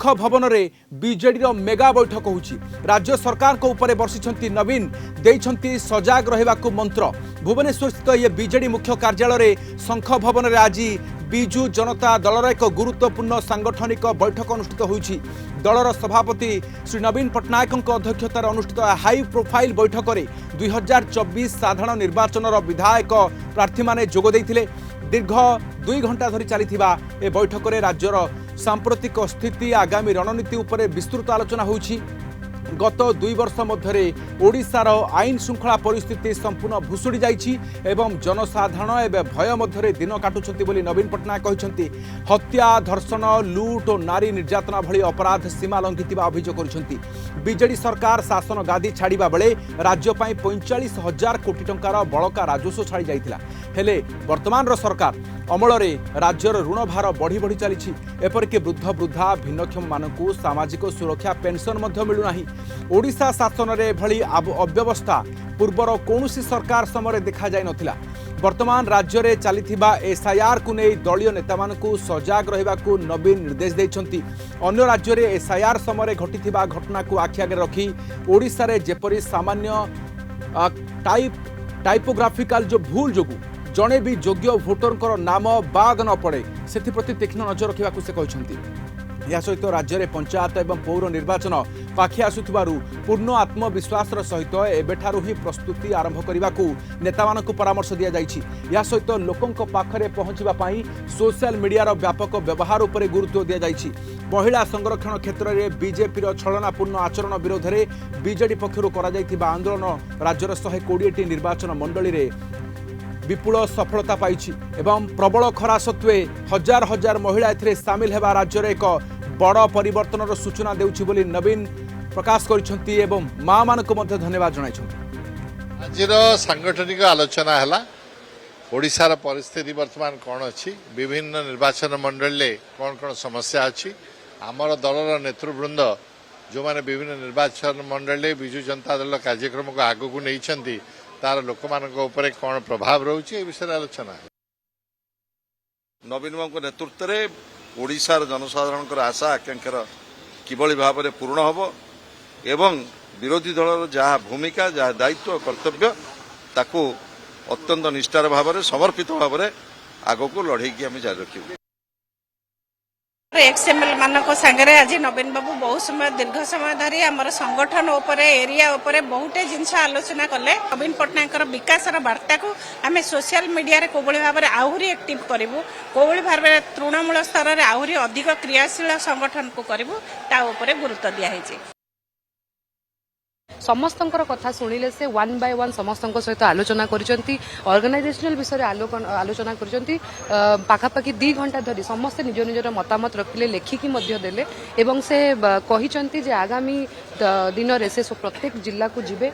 शंख भवन में बीजेडी मेगा बैठक होउछि। राज्य सरकार को ऊपर बर्षिछंती नवीन देइछंती सजाग रहिबा को मंत्र। भुवनेश्वर स्थित ये बीजेडी मुख्य कार्यालय में शंख भवन में आज बिजु जनता दलर एक गुरुत्वपूर्ण सांगठनिक बैठक अनुष्ठित होइछि। दलर सभापति श्री नवीन पट्टनायक अध्यक्षतार अनुष्ठित हाई प्रोफाइल बैठक में 2024 साधारण निर्वाचन विधायक प्रार्थी माने जोग देइथिले। दीर्घ 2 घंटा धरी चलीथिबा ए बैठक में राज्यर सांप्रतिक स्थिति आगामी रणनीति उपर विस्तृत आलोचना होइछि। गत 2 वर्ष मध्य ओडिशार आईन श्रृंखला परिस्थिति संपूर्ण भुशुड़ी जाइछि एवं जनसाधारण एवं भय मध्य दिन काटुछंती बोली नवीन पट्टनायक कहते। हत्या, धर्षण, लुट और नारी निर्यातना भली अपराध सीमा लंघिथिबा अभियोग करिसेंती। बीजेडी सरकार शासन गादी छाड़िबा बेले राज्य पई 45,000 कोटी टंकार बळका राजस्व छाड़ी जाइथिला। हेले वर्तमान सरकार अमलरे राज्यर ऋण भार बढ़ी बढ़ी चली। एपरिक वृद्ध वृद्धा भिन्नक्षम मानकू सामाजिक सुरक्षा पेंशन मध्य मिलुनाही। ओडिशा शासन में भली अव्यवस्था पूर्वर कौनसी सरकार समय देखा जाय नथिला। वर्तमान राज्य में चलीथिबा एसआईआर को नहीं दलीय नेता मानकू सजाग रहिबाकू नवीन निर्देश देइछंती। अन्य राज्य में एसआईआर समय घटिथिबा घटना को आखि आगे रखी ओडिशा रे जेपरी सामान्य टाइपोग्राफिकल जो भूल जोगु जड़े भी योग्य भोटर नाम बाद न पड़े से तीक्ष्ण नजर रखा से कहते। यह सहित राज्य में पंचायत एवं पौर निर्वाचन पाखि आसुथिबारु पूर्ण आत्मविश्वास सहित एबेठारु ही प्रस्तुति आरंभ करने को नेता मानकु परामर्श दिया जाइछि। यह सहित लोकंक पाखरे पहुंचबा पई सोशल मीडिया व्यापक व्यवहार उपर गुरुत्व दिया जाइछि। महिला संरक्षण क्षेत्र में बीजेपी छलनापूर्ण आचरण विरोध में बीजेडी पक्षरु करा जाइथिबा आंदोलन राज्यर 120टी निर्वाचन मंडली रे विपुल सफलता पाई एवं प्रबल खरा सत्वे हजार हजार महिला एथिरे सामिल हेबा राज्य एक बड़ परिवर्तन सूचना देउछि बोली नवीन प्रकाश करिसेंती एवं मां मानक मध्य धन्यवाद जणाइछंती। आजिर सांगठनिक आलोचना हैला ओडिशार परिस्थिति वर्तमान कौन अच्छी विभिन्न निर्वाचन मंडल कौन कौन समस्या अच्छी आमर दलर नेतृवृंद जो माने विभिन्न निर्वाचन मंडल विजु जनता दल कार्यक्रम को आगू को नहीं तार लोक मान कौन प्रभाव रोचे विषय आलोचना है। नवीन बाबू नेतृत्व में ओडिशार जनसाधारण आशा आकांक्षार किभली भाव में पूर्ण हम एवं विरोधी दलर जहाँ भूमिका जहाँ दायित्व कर्तव्य ताकू अत्यंत निष्ठार भाव में समर्पित भाव में आग को लड़े आम जारी रखिबू। एक्सएमएल मानक सांगरे आज नवीन बाबू बहुत समय दीर्घ समय धरी आमर संगठन उपरे एरिया उपरे बहुते जिनस आलोचना कले। नवीन पट्टनायक विकास वार्ता को आम सोशल मीडिया कोभली भाव में आहरी एक्टिव करूँ कोभली भाव में तृणमूल स्तर में आहरी अधिक क्रियाशील संगठन को करूँ ता उपरे गुरुत्व दिखाई। समस्तंकर कथा शुणिले से 1 by 1 समस्तंक सहित आलोचना करिसेंती। ऑर्गेनाइजेशनल विषय आलोचना करिसेंती। पाखापाखि 2 घंटा धरी समस्त निज निजर मतामत रखिले लेखिकी मध्य देले एवं से कहिसेंती जे आगामी दिन रे से प्रत्येक जिला को जिबे।